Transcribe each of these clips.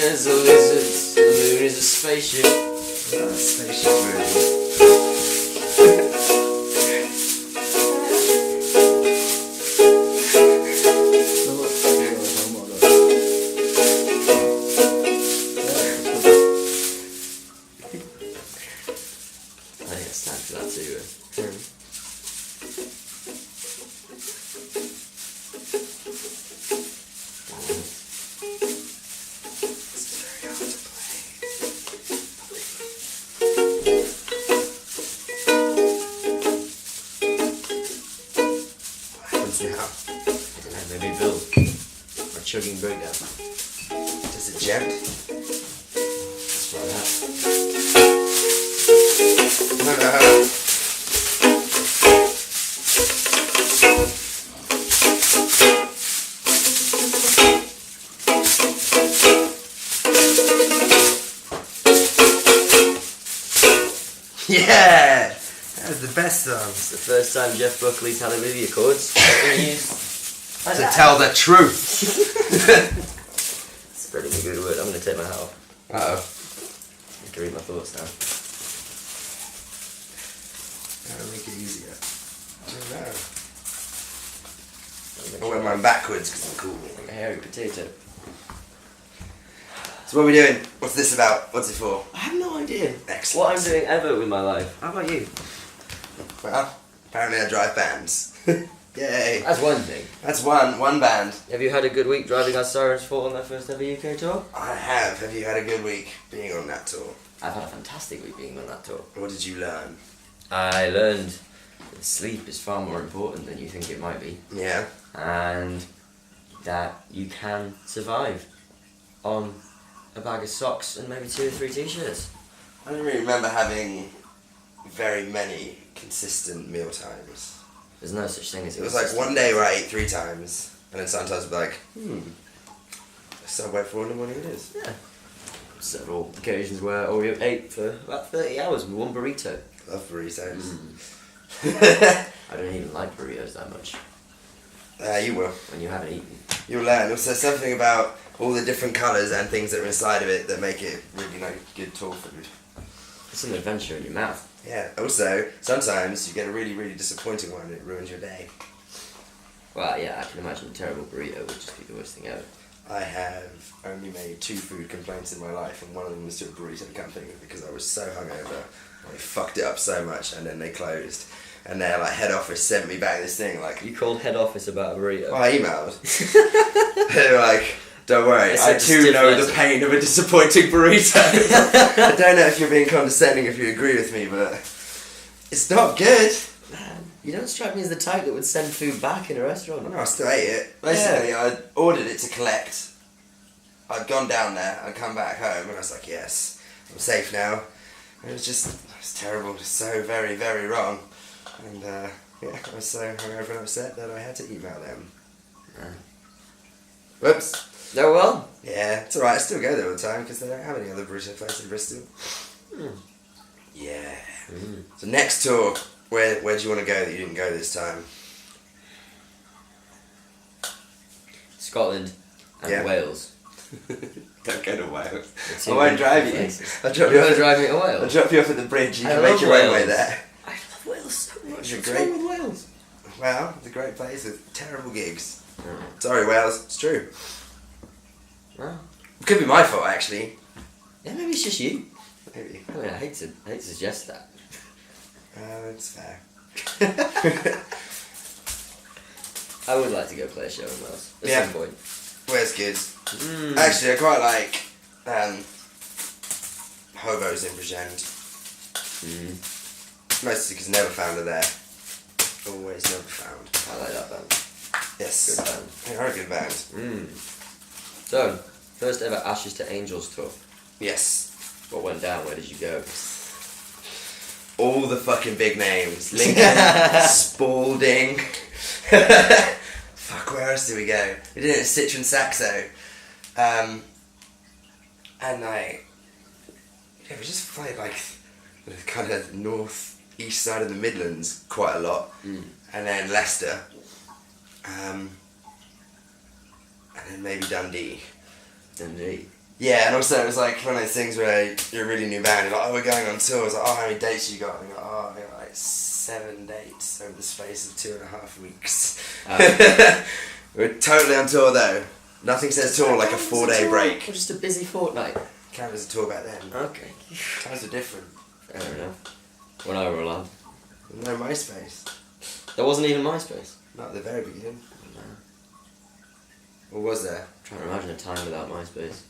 there's a lizard, the moon is a spaceship. Spaceship version. I think it's time for that too. Now, I don't know, maybe Bill. Or chugging breakdown. does it gent? Let's try that. No. Yeah! That was the best song. It's the first time Jeff Buckley's had a MIDI chords To tell the truth. Spreading a good word. I'm going to take my hat off. Uh-oh. I can read my thoughts now. That'll make it easier. I don't know. I'll wear mine backwards because I'm cool. Like a hairy potato. So what are we doing? What's this about? What's it for? I have no idea Excellent. what I'm doing ever with my life. How about you? Well, apparently I drive bands. Yay. That's one thing. That's one band. Have you had a good week driving our Sirens 4 on their first ever UK tour? I have. Have you had a good week being on that tour? I've had a fantastic week being on that tour. What did you learn? I learned that sleep is far more important than you think it might be. Yeah. And that you can survive on a bag of socks and maybe 2 or 3 t-shirts. I don't really remember having very many consistent meal times. There's no such thing as It was like one day where I ate 3 times, and then sometimes I'd be like, Subway 4 in the morning it is. Yeah. Several occasions where Oreo ate for about 30 hours with one burrito. Love burritos. I don't even like burritos that much. You will. When you haven't eaten. You'll learn. Also, something about all the different colours and things that are inside of it that make it really good tour food. It's an adventure in your mouth. Yeah. Also, sometimes you get a really, really disappointing one and it ruins your day. Well, yeah, I can imagine a terrible burrito would just be the worst thing ever. I have only made 2 food complaints in my life, and one of them was to a burrito company because I was so hungover. I fucked it up so much, and then they closed. And their head office sent me back this thing You called head office about a burrito? I emailed. They were like, don't worry, It's I a too stiff know letter. the pain of a disappointing burrito. I don't know if you're being condescending if you agree with me, but it's not good. Man, you don't strike me as the type that would send food back in a restaurant. No, I still ate it. Basically, I ordered it to collect. I'd gone down there, I'd come back home, and I was like, yes, I'm safe now. And it was terrible, just so very, very wrong. And I was so hungover and upset that I had to email them. Whoops. No, well. Yeah, it's alright, I still go there all the time because they don't have any other burrito place in Bristol. Yeah. So next tour, where do you want to go that you didn't go this time? Scotland and Wales. Don't go to Wales. It's I won't in drive you. places. I'll drop You you want off to drive me to Wales? I'll drop you off at the bridge. You I can make love your own way Wales. there. I love Wales so much. It's a What's great- wrong with Wales? Well, it's a great place with terrible gigs. Sorry, Wales. It's true. Well, It could be my fault, actually. yeah, maybe it's just you. Maybe. I mean, I hate to suggest that. That's fair. I would like to go play a show in Wales at Yeah. some point. Where's good? Actually, I quite like Hobos in Bridgend. Mostly because never found her there. Always never found. I like that band. Yes. Good band. They are a good band. So, first ever Ashes to Angels tour. Yes. What went down? Where did you go? All the fucking big names. Lincoln, Spalding. Fuck, where else did we go? We did it at Citron Saxo. And we just played the kind of north-east side of the Midlands quite a lot. And then Leicester. And then maybe Dundee. Dundee. Yeah, and also it was like one of those things where you're a really new band, you're like, oh, we're going on tour. I was like, oh, how many dates you got? And you're like, oh, I got like 7 dates over the space of 2.5 weeks. We're totally on tour though. Nothing says tour like a 4-day break. Or just a busy fortnight. Can't as a tour back then. Okay. Times are different. Fair enough. When I were allowed. No MySpace. There wasn't even MySpace. Not at the very beginning. No. Or was there? I'm trying to imagine a time without MySpace.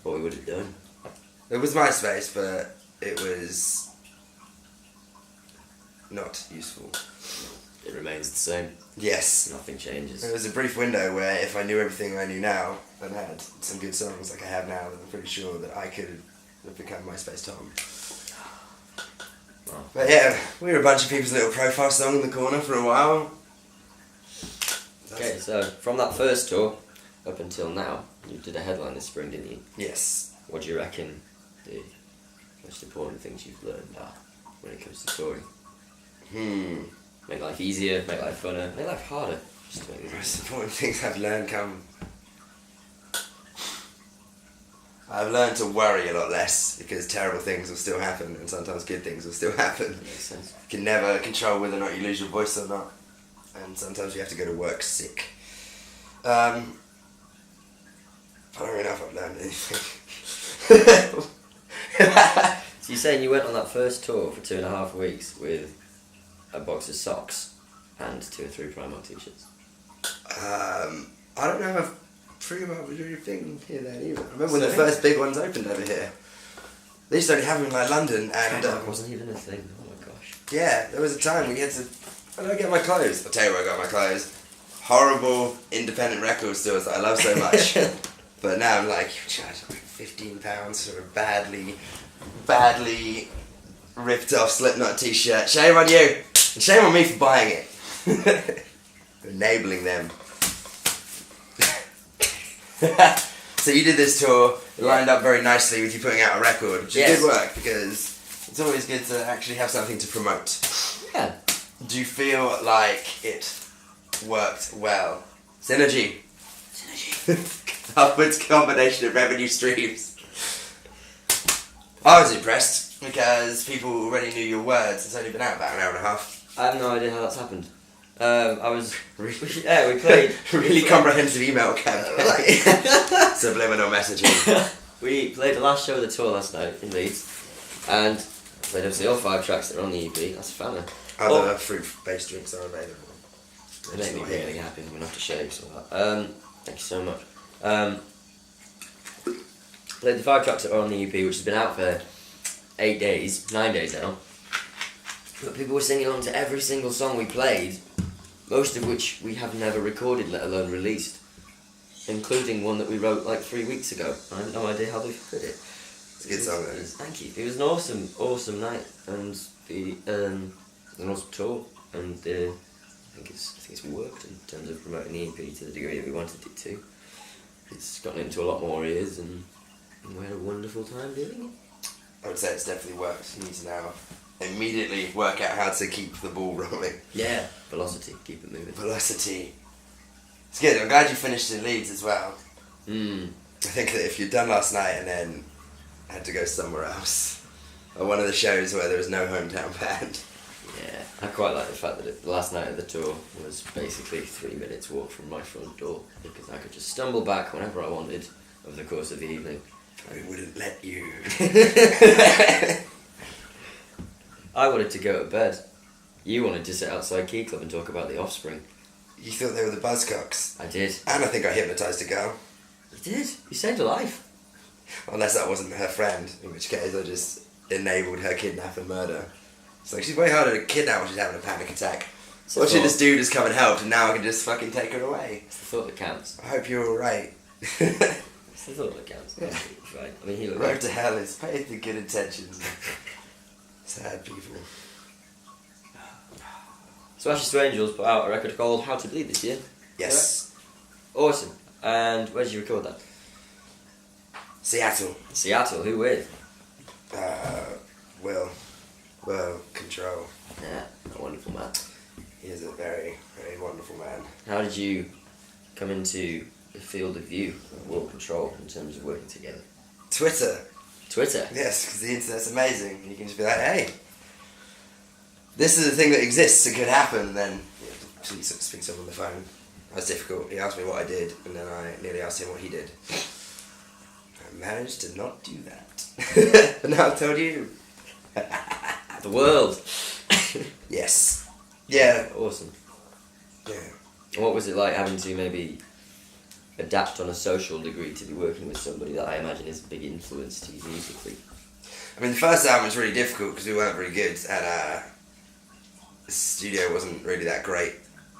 What we would have done. There was MySpace, but it was not useful. It remains the same. Yes. Nothing changes. There was a brief window where if I knew everything I knew now and had some good songs like I have now, then I'm pretty sure that I could have become MySpace Tom. Well, But yeah, we were a bunch of people's little profile song in the corner for a while. okay, so from that first tour up until now, you did a headline this spring, didn't you? Yes. What do you reckon the most important things you've learned are when it comes to touring? Make life easier, make life funner, make life harder. Just to make The it most important things I've learned I've learned to worry a lot less because terrible things will still happen and sometimes good things will still happen. makes sense. You can never control whether or not you lose your voice or not. And sometimes you have to go to work sick. I don't really know if I've learned anything. So you're saying you went on that first tour for 2.5 weeks with a box of socks and 2 or 3 Primark t-shirts? I don't know if Primark was really a thing here then either. I remember when the first big ones opened over here. They used to only have them in like London and... Primark wasn't even a thing, oh my gosh. Yeah, there was a time when you had to... Where did I get my clothes? I'll tell you where I got my clothes. Horrible independent record stores that I love so much. But now I'm like, you charge like £15 for a badly ripped off Slipknot t-shirt. Shame on you! And shame on me for buying it. Enabling them. So you did this tour, it lined up very nicely with you putting out a record, which is good work because it's always good to actually have something to promote. Yeah. Do you feel like it worked well? Synergy. Upwards combination of revenue streams. I was impressed because people already knew your words. It's only been out about an hour and a half. I have no idea how that's happened. I was... yeah, we played... Really comprehensive email campaign. Subliminal messaging. We played the last show of the tour last night in Leeds, and played obviously all 5 tracks that are on the EP. That's fun. Other fruit-based drinks are available. They make me really happy. I'm going to have to shave some of that. Thank you so much. Played the 5 tracks that are on the EP, which has been out for 9 days now. But people were singing along to every single song we played, most of which we have never recorded, let alone released. Including one that we wrote like 3 weeks ago. I have no idea how they heard it. It's a good song though. Thank you. It was an awesome night, and an awesome tour, and I think it's worked in terms of promoting the EP to the degree that we wanted it to. It's gotten into a lot more ears, and we had a wonderful time doing it. I would say it's definitely worked. You need to now immediately work out how to keep the ball rolling. Yeah, velocity, keep it moving. Velocity. It's good. I'm glad you finished in Leeds as well. Mm. I think that if you'd done last night and then had to go somewhere else, or one of the shows where there was no hometown band. Yeah, I quite like the fact that the last night of the tour was basically 3 minutes walk from my front door, because I could just stumble back whenever I wanted over the course of the evening. We wouldn't let you. I wanted to go to bed. You wanted to sit outside Key Club and talk about the Offspring. You thought they were the Buzzcocks. I did. And I think I hypnotised a girl. You did? You saved a life. Unless that wasn't her friend, in which case I just enabled her kidnap and murder. It's like, she's way harder to kidnap when she's having a panic attack. What should this dude has come and helped and now I can just fucking take her away? It's the thought that counts. I hope you're alright. It's the thought that counts. Yeah. Right. I mean, he looked Road right. to hell is paid the good intentions. Sad people. So Ashes to Angels put out a record called How to Bleed this year. Yes. Awesome. And where did you record that? Seattle. Seattle. Who with? Will Control. Yeah, a wonderful man. He is a very, very wonderful man. How did you come into the field of view of Will Control in terms of working together? Twitter. Twitter? Yes, because the internet's amazing. You can just be like, hey, this is a thing that exists, it could happen, and then speak to someone on the phone. That was difficult. He asked me what I did, and then I nearly asked him what he did. I managed to not do that. But now I've told you. The world. Yes. Yeah. Awesome. Yeah. And what was it like having to maybe adapt on a social degree to be working with somebody that I imagine is a big influence to you musically? I mean, the first album was really difficult because we weren't very good, and the studio wasn't really that great,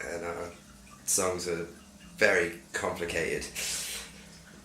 and songs were very complicated.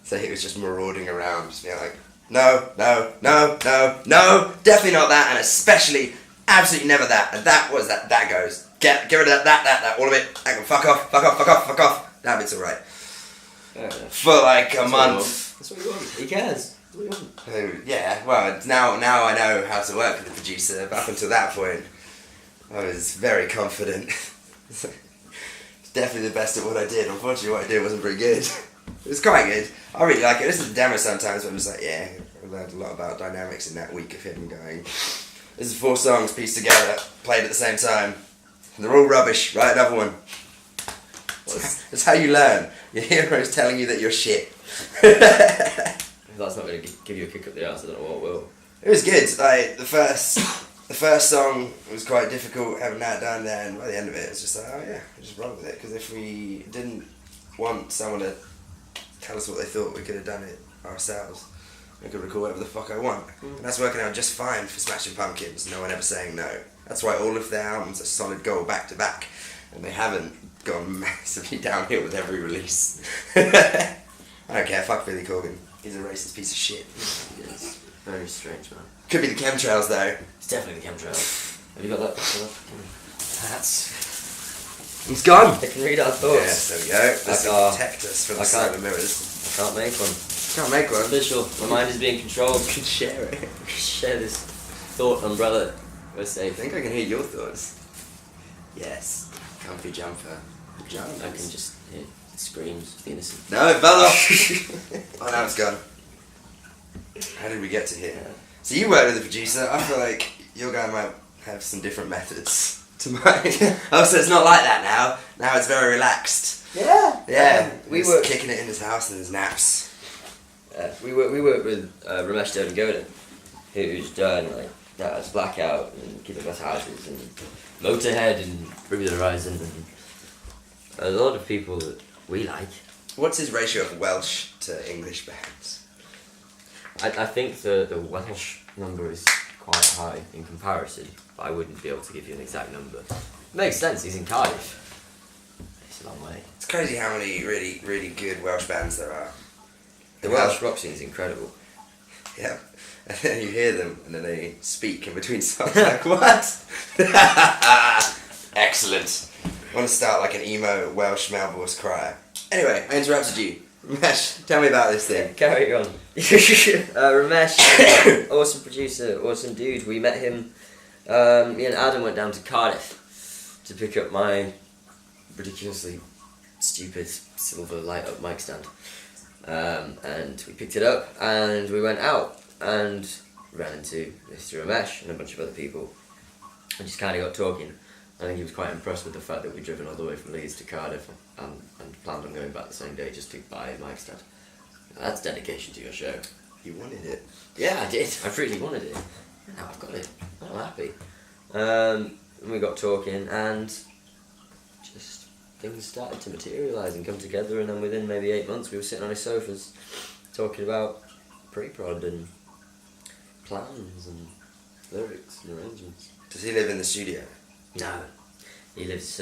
So he was just marauding around, just being like, no, no, no, no, no, definitely not that, and especially, absolutely never that, and that was that, that goes. Get rid of that, all of it, I can fuck off, fuck off, that bit's alright. For like a month. That's what you want. He cares. That's what you want. Oh, yeah, well, now I know how to work with the producer, but up until that point, I was very confident. It's definitely the best at what I did. Unfortunately, what I did wasn't very good. It was quite good. I really like it. This is the demo sometimes where I'm just like, yeah, I learned a lot about dynamics in that week of him going, this is 4 songs pieced together, played at the same time. And they're all rubbish, write another one. That's how you learn. Your hero's telling you that you're shit. If that's not going to give you a kick up the arse, I don't know what will. It was good. Like the first song was quite difficult having that done there, and by the end of it, it's just like, oh yeah, we just roll with it. Because if we didn't want someone to tell us what they thought, we could have done it ourselves. I could record whatever the fuck I want. And that's working out just fine for Smashing Pumpkins, no one ever saying no. That's why all of their albums are solid gold back to back, and they haven't gone massively downhill with every release. I don't care, fuck Billy Corgan. He's a racist piece of shit. It's very strange, man. Could be the chemtrails though. It's definitely the chemtrails. Have you got that? That's... It's gone! I can read our thoughts. Yes, there we go. This will protect us from the solar mirrors. I can't make one. Can't make one. Official. My mind is being controlled. We can share it. Share this thought umbrella. We're I safe. think I can hear your thoughts. Yes. Comfy jumper. I can just hear screams of the innocent. No, it fell off! Oh, now it's gone. How did we get to here? So you work with the producer. I feel like your guy might have some different methods to mine. Oh, so it's not like that now. Now it's very relaxed. Yeah. Yeah. We He's work kicking it in his house and his naps. we work with Ramesh Devan, who's done like That's Blackout and Keep the Glass Houses and Motorhead and Bring Me the Horizon and a lot of people that we like. What's his ratio of Welsh to English bands? I think the Welsh number is quite high in comparison, but I wouldn't be able to give you an exact number. Makes sense, he's in Cardiff. It's a long way. It's crazy how many really, really good Welsh bands there are. The Welsh rock scene is incredible. Yeah. And then you hear them and then they speak in between songs like, what? Excellent. I want to start like an emo Welsh male voice crier. Anyway, I interrupted you. Ramesh, tell me about this thing. Carry on. Ramesh, awesome producer, awesome dude. We met him, me and Adam went down to Cardiff to pick up my ridiculously stupid silver light up mic stand. And we picked it up and we went out and ran into Mr. Ramesh and a bunch of other people and just kind of got talking. I think he was quite impressed with the fact that we'd driven all the way from Leeds to Cardiff and planned on going back the same day just to buy a mic stand. That's dedication to your show. You wanted it. Yeah, I did. I really wanted it. Now I've got it. I'm happy. And we got talking and just things started to materialise and come together, and then within maybe 8 months we were sitting on his sofas talking about pre-prod and plans and lyrics and arrangements. Does he live in the studio? No, he lives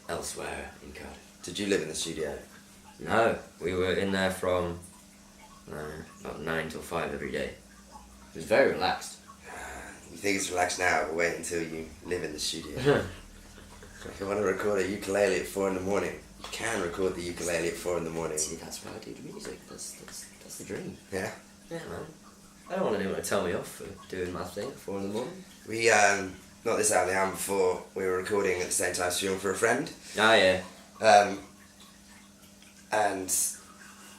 elsewhere in Cardiff. Did you live in the studio? No, we were in there from about 9 till 5 every day. It was very relaxed. You think it's relaxed now, but wait until you live in the studio. If you want to record a ukulele at 4 in the morning, you can record the ukulele at 4 in the morning. See, that's why I do music. That's the dream. Yeah? Yeah, man. I don't want anyone to tell me off for doing my thing at 4 in the morning. We, not this album, the album before, we were recording at the same time Funeral for a Friend. Ah, yeah. And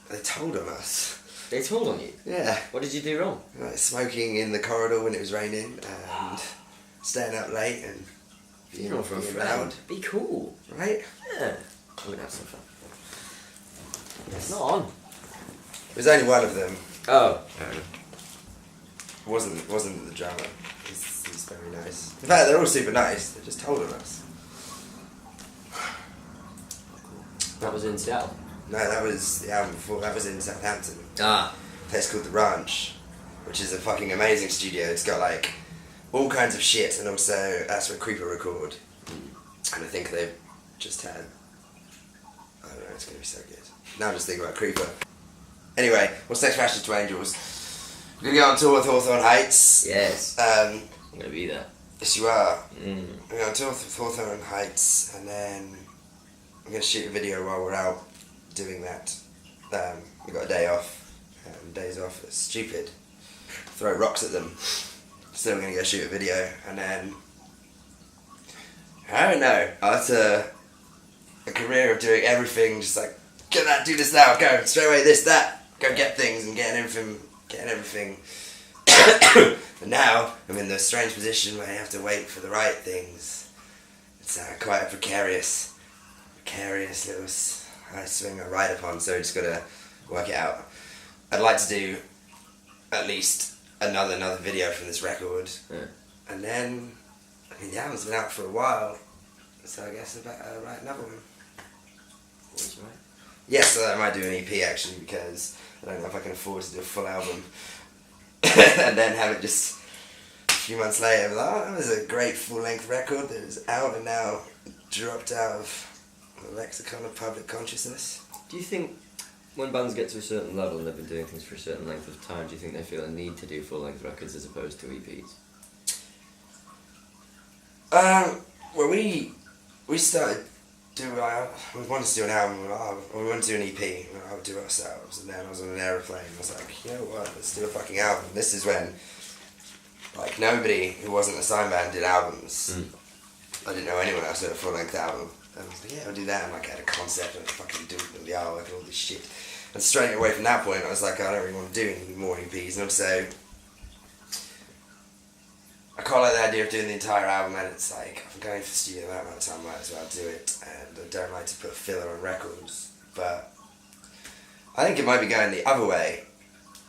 they told on us. They told on you? Yeah. What did you do wrong? Like smoking in the corridor when it was raining and staying up late and Funeral for a being friend. loud. Be cool. Right? Yeah. I'm gonna have some fun. It's not on. It was only one of them. Oh. Wasn't the drummer. He's very nice. In fact, they're all super nice. They just told on us. That was in Seattle. No, that was the album before. That was in Southampton. Ah. A place called The Ranch, which is a fucking amazing studio. It's got like all kinds of shit, and also that's where Creeper record. And I think they've just had. I don't know. It's gonna be so good. Now I'm just thinking about Creeper. Anyway, what's next for Ashes to Angels? We're gonna go on tour with Hawthorne Heights. Yes. I'm gonna be there. Yes, you are. Mm. We're going on tour with Hawthorne Heights, and then we're going to shoot a video while we're out doing that. We got a day off, days off. It's stupid. Throw rocks at them. So we're going to go shoot a video, and then I don't know. After a career of doing everything, just like get that, do this now, go straight away, this, that, go get things and getting everything. But now I'm in the strange position where I have to wait for the right things. It's quite a precarious little swing I ride upon, so I just gotta work it out. I'd like to do at least another video from this record, and then the album's been out for a while, so I guess I'll write another one. Always right. Yes, so I might do an EP actually, because I don't know if I can afford to do a full album. And then have it just a few months later, be like, oh, that was a great full-length record that is out and now dropped out of the lexicon of public consciousness. Do you think when bands get to a certain level and they've been doing things for a certain length of time, do you think they feel a need to do full-length records as opposed to EPs? Well, we started we wanted to do an album, we wanted to do an EP, and I would do it ourselves, and then I was on an aeroplane, and I was like, you know what, let's do a fucking album. This is when, like, nobody who wasn't a sign band did albums. I didn't know anyone else did a full-length album. And I was like, yeah, I'll do that, and like, I had a concept, and I fucking do the artwork and all this shit. And straight away from that point, I was like, I don't really want to do any more EPs, and also, I quite like the idea of doing the entire album, and it's like, if I'm going for the studio that amount of time, I might as well do it, and I don't like to put filler on records, but I think it might be going the other way.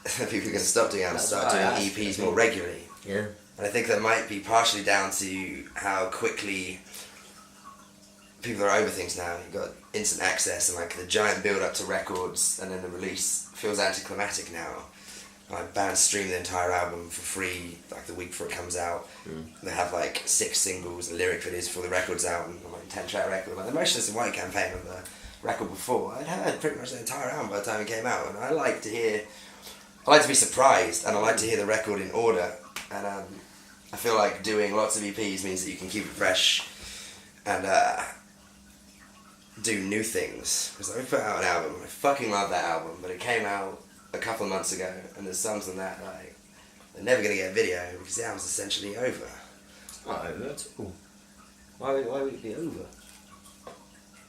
People are going to stop doing albums, start doing EPs more regularly. Yeah. And I think that might be partially down to how quickly people are over things now. You've got instant access, and like the giant build up to records, and then the release feels anticlimactic now. Like bands stream the entire album for free, like the week before it comes out. They have like 6 singles and lyric videos before the record's out, and like 10-track record. Like the Motionless in White campaign on the record before, I'd heard pretty much the entire album by the time it came out, and I like to be surprised, and I like to hear the record in order. And I feel like doing lots of EPs means that you can keep it fresh and do new things. Because we put out an album, I fucking love that album, but it came out a couple of months ago, and there's songs on that like they're never gonna get a video because the album's essentially over. It's not over at all. Why would it be over?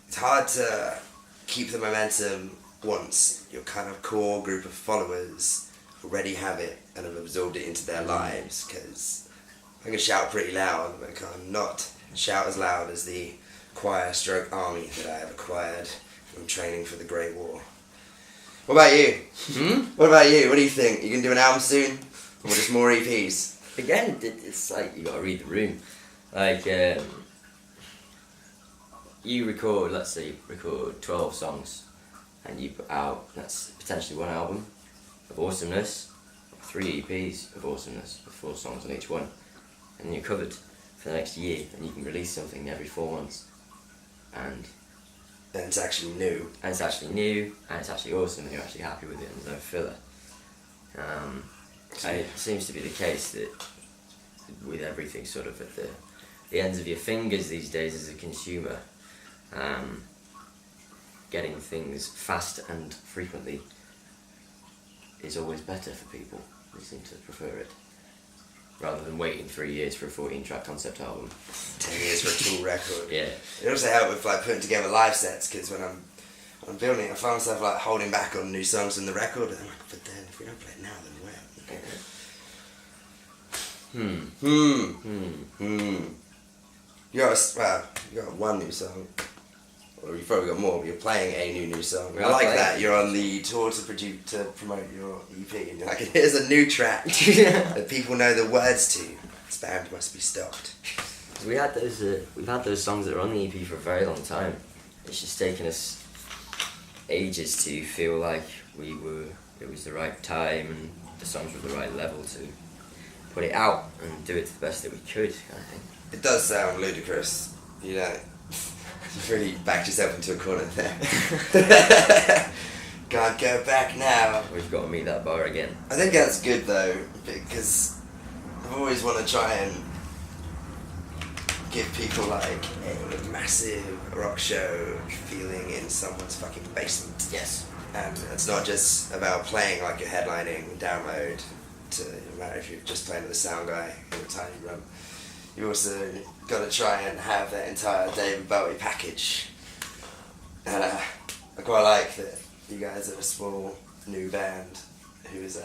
It's hard to keep the momentum once your kind of core group of followers already have it and have absorbed it into their lives. Because I can shout pretty loud, but I can't not shout as loud as the choir/army that I have acquired from training for the Great War. What about you? What about you? What do you think? You gonna do an album soon? Or just more EPs? Again, it's like, you gotta read the room. Like, you record, let's say you record 12 songs, and you put out, that's potentially one album of awesomeness, 3 EPs of awesomeness, with 4 songs on each one. And you're covered for the next year, and you can release something every 4 months. And it's actually new. And it's actually new, and it's actually awesome, and you're actually happy with it, and there's no filler. It seems to be the case that with everything sort of at the ends of your fingers these days as a consumer, getting things fast and frequently is always better for people. They seem to prefer it, rather than waiting 3 years for a 14-track concept album. 10 years for a tool record. Yeah. It also helped with like putting together live sets, because when I'm I'm building it. I find myself like holding back on new songs in the record, and I'm like, but then if we don't play it now, then when? You got one new song. Or you've probably got more, but you're playing a new song. I like that. You're on the tour to promote your EP, and you're like, here's a new track that people know the words to. This band must be stopped. We've had those songs that are on the EP for a very long time. It's just taken us ages to feel like it was the right time and the songs were the right level to put it out and do it to the best that we could, kind of thing. It does sound ludicrous, you know. You've really backed yourself into a corner there. Can't go back now. We've got to meet that bar again. I think that's good though, because I always want to try and give people like a massive rock show feeling in someone's fucking basement. Yes. And it's not just about playing like you're headlining download to, no matter if you're just playing with a sound guy in a tiny room. You also got to try and have that entire David Bowie package. And I quite like that you guys are a small new band who's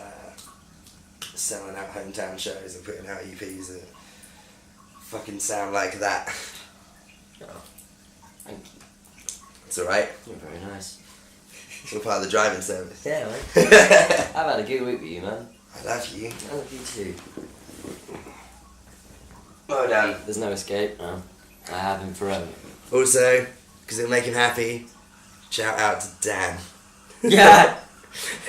selling out hometown shows and putting out EPs that fucking sound like that. Oh, thank you. It's alright. You're very nice. You're part of the driving service. Yeah, man. I've had a good week with you, man. I love you. I love you too. Well done. There's no escape, no. I have him forever. Also, because it'll make him happy, shout out to Dan. Yeah!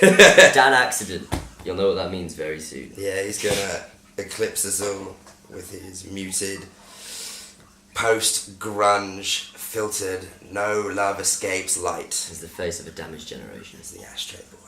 Dan Accident. You'll know what that means very soon. Yeah, he's gonna eclipse us all with his muted, post-grunge, filtered, no love escapes light. He's the face of a damaged generation. He's the ashtray boy.